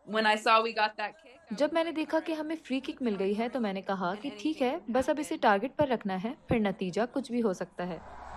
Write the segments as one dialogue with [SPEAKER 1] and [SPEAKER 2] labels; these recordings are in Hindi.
[SPEAKER 1] When I saw we got that kick, I
[SPEAKER 2] जब मैंने देखा कि हमें फ्री किक मिल गई है तो मैंने कहा कि ठीक है, बस अब इसे टारगेट पर रखना है, फिर नतीजा कुछ भी हो सकता है।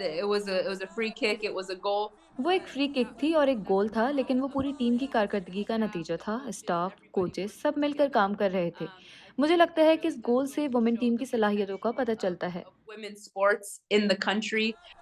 [SPEAKER 1] it was a free kick, it was a goal.
[SPEAKER 2] वो एक फ्री किक थी और एक गोल था, लेकिन वो पूरी टीम की कारकर्दगी का नतीजा था। स्टाफ, कोचेस सब मिलकर काम कर रहे थे। मुझे लगता है कि इस गोल से वुमेन टीम की सलाहियतों का पता चलता है।
[SPEAKER 1] Of women's sports in the country.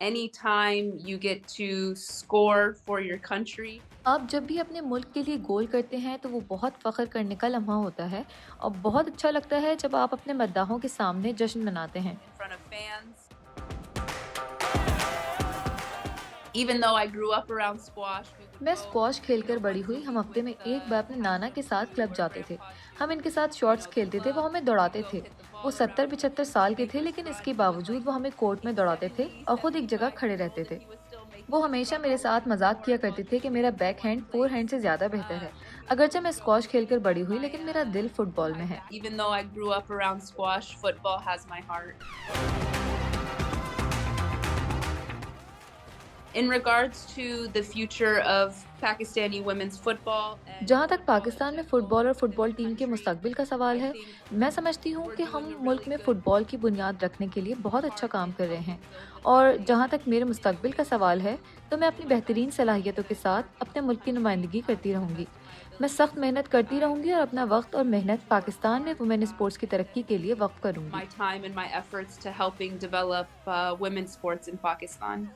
[SPEAKER 1] Anytime you get to score for your country,
[SPEAKER 2] आप जब भी अपने मुल्क के लिए गोल करते हैं तो वो बहुत फ़ख्र करने का लम्हा होता है और बहुत अच्छा लगता है जब आप अपने मद्दाहों के सामने जश्न मनाते हैं।
[SPEAKER 1] in front of fans. Even though I grew up around squash, we would
[SPEAKER 2] मैं
[SPEAKER 1] go
[SPEAKER 2] स्क्वॉश खेलकर बड़ी हुई। हम हफ्ते में एक बार अपने नाना के साथ क्लब जाते थे। हम इनके साथ शॉट्स खेलते थे, वो हमें दौड़ाते थे। वो 70-75 साल के थे, लेकिन इसके बावजूद वो हमें कोर्ट में दौड़ाते थे और खुद एक जगह खड़े रहते थे। वो हमेशा मेरे साथ मजाक किया करते थे कि मेरा बैक हैंड फोर हैंड से ज़्यादा बेहतर है। अगरचे मैं स्क्वॉश खेलकर बड़ी हुई, लेकिन मेरा दिल फुटबॉल में है।
[SPEAKER 1] even though I grew up around squash, football has my heart. In regards to the future of Pakistani women's football,
[SPEAKER 2] जहाँ तक पाकिस्तान में फ़ुटबॉल और फ़ुटबॉल टीम के मुस्तकबिल का सवाल है, मैं समझती हूँ कि हम मुल्क में फ़ुटबॉल की बुनियाद रखने के लिए बहुत अच्छा काम कर रहे हैं। और जहाँ तक मेरे मुस्तकबिल का सवाल है, तो मैं अपनी बेहतरीन सलाहियतों के साथ अपने मुल्क की नुमाइंदगी करती रहूँगी। मैं सख्त मेहनत करती रहूँगी और अपना वक्त और मेहनत पाकिस्तान में वुमेन स्पोर्ट्स की तरक्की के लिए वक्फ करूँगी।
[SPEAKER 1] my time and my efforts to helping develop women's sports in Pakistan.